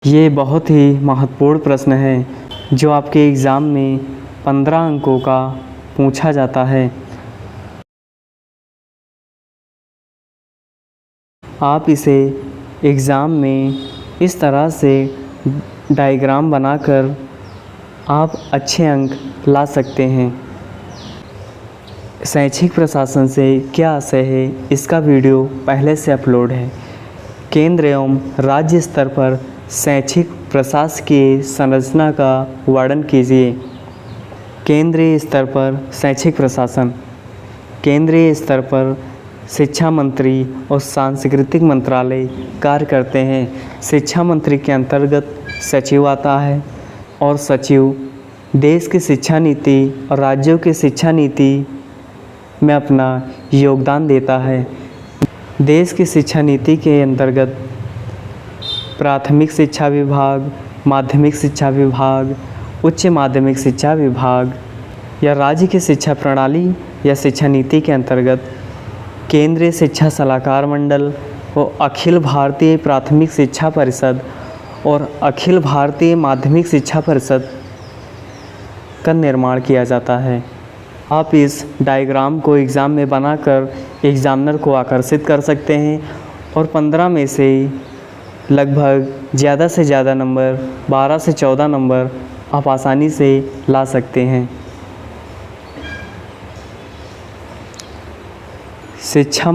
ये बहुत ही महत्वपूर्ण प्रश्न है जो आपके एग्ज़ाम में 15 अंकों का पूछा जाता है। आप इसे एग्ज़ाम में इस तरह से डायग्राम बनाकर आप अच्छे अंक ला सकते हैं। शैक्षिक प्रशासन से क्या आशय है, इसका वीडियो पहले से अपलोड है। केंद्र एवं राज्य स्तर पर शैक्षिक प्रशासकीय संरचना का वर्णन कीजिए। केंद्रीय स्तर पर शैक्षिक प्रशासन। केंद्रीय स्तर पर शिक्षा मंत्री और सांस्कृतिक मंत्रालय कार्य करते हैं। शिक्षा मंत्री के अंतर्गत सचिव आता है और सचिव देश की शिक्षा नीति और राज्यों की शिक्षा नीति में अपना योगदान देता है। देश की शिक्षा नीति के अंतर्गत प्राथमिक शिक्षा विभाग, माध्यमिक शिक्षा विभाग, उच्च माध्यमिक शिक्षा विभाग या राज्य की शिक्षा प्रणाली या शिक्षा नीति के अंतर्गत केंद्रीय शिक्षा सलाहकार मंडल और अखिल भारतीय प्राथमिक शिक्षा परिषद और अखिल भारतीय माध्यमिक शिक्षा परिषद का निर्माण किया जाता है। आप इस डायग्राम को एग्ज़ाम में बनाकर एग्ज़ामिनर को आकर्षित कर सकते हैं और 15 में से लगभग ज़्यादा से ज़्यादा नंबर 12 से 14 नंबर आप आसानी से ला सकते हैं। शिक्षा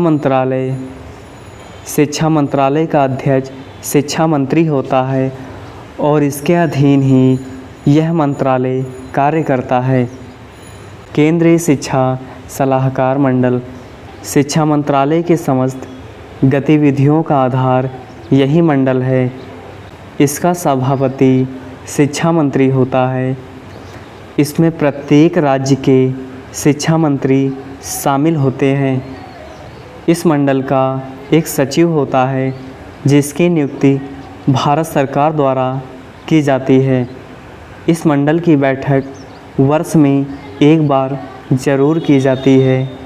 मंत्रालय का अध्यक्ष शिक्षा मंत्री होता है और इसके अधीन ही यह मंत्रालय कार्य करता है। केंद्रीय शिक्षा सलाहकार मंडल। शिक्षा मंत्रालय के समस्त गतिविधियों का आधार यही मंडल है। इसका सभापति शिक्षा मंत्री होता है। इसमें प्रत्येक राज्य के शिक्षा मंत्री शामिल होते हैं। इस मंडल का एक सचिव होता है जिसकी नियुक्ति भारत सरकार द्वारा की जाती है। इस मंडल की बैठक वर्ष में एक बार ज़रूर की जाती है।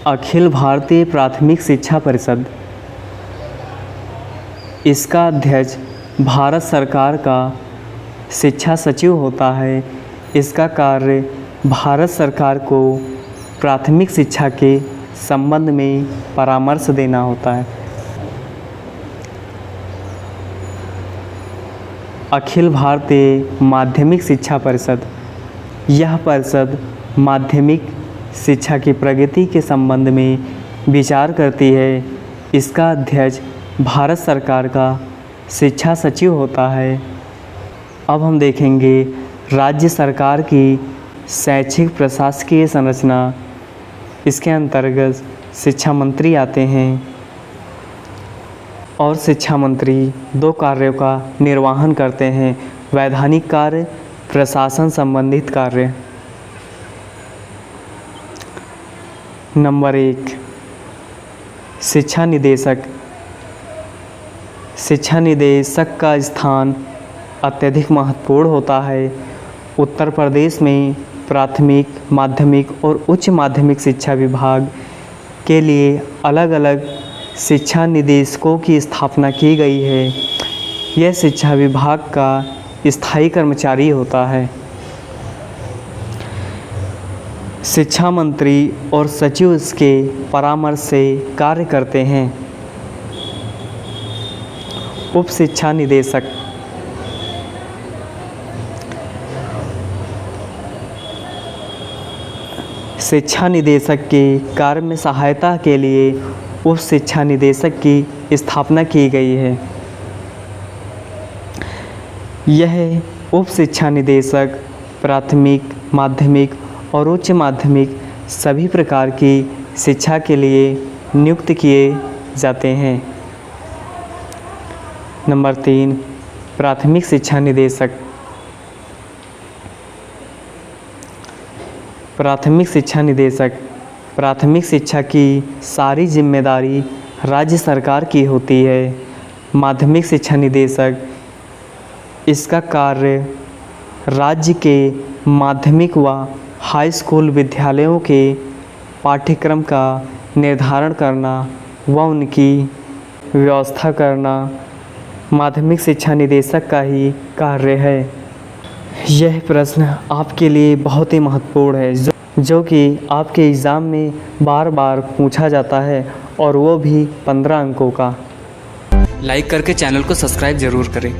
अखिल भारतीय प्राथमिक शिक्षा परिषद। इसका अध्यक्ष भारत सरकार का शिक्षा सचिव होता है। इसका कार्य भारत सरकार को प्राथमिक शिक्षा के संबंध में परामर्श देना होता है। अखिल भारतीय माध्यमिक शिक्षा परिषद। यह परिषद माध्यमिक शिक्षा की प्रगति के संबंध में विचार करती है। इसका अध्यक्ष भारत सरकार का शिक्षा सचिव होता है। अब हम देखेंगे राज्य सरकार की शैक्षिक प्रशासकीय संरचना। इसके अंतर्गत शिक्षा मंत्री आते हैं और शिक्षा मंत्री 2 कार्यों का निर्वहन करते हैं: वैधानिक कार्य, प्रशासन संबंधित कार्य। नंबर 1, शिक्षा निदेशक। शिक्षा निदेशक का स्थान अत्यधिक महत्वपूर्ण होता है। उत्तर प्रदेश में प्राथमिक, माध्यमिक और उच्च माध्यमिक शिक्षा विभाग के लिए अलग अलग शिक्षा निदेशकों की स्थापना की गई है। यह शिक्षा विभाग का स्थायी कर्मचारी होता है। शिक्षा मंत्री और सचिव इसके परामर्श से कार्य करते हैं। उप शिक्षा निदेशक। शिक्षा निदेशक के कार्य में सहायता के लिए उप शिक्षा निदेशक की स्थापना की गई है। यह उप शिक्षा निदेशक प्राथमिक, माध्यमिक और उच्च माध्यमिक सभी प्रकार की शिक्षा के लिए नियुक्त किए जाते हैं। नंबर 3, प्राथमिक शिक्षा निदेशक। प्राथमिक शिक्षा निदेशक प्राथमिक शिक्षा की सारी जिम्मेदारी राज्य सरकार की होती है। माध्यमिक शिक्षा निदेशक, इसका कार्य राज्य के माध्यमिक व हाई स्कूल विद्यालयों के पाठ्यक्रम का निर्धारण करना व उनकी व्यवस्था करना माध्यमिक शिक्षा निदेशक का ही कार्य है। यह प्रश्न आपके लिए बहुत ही महत्वपूर्ण है, जो कि आपके एग्ज़ाम में बार बार पूछा जाता है और वो भी 15 अंकों का। लाइक करके चैनल को सब्सक्राइब ज़रूर करें।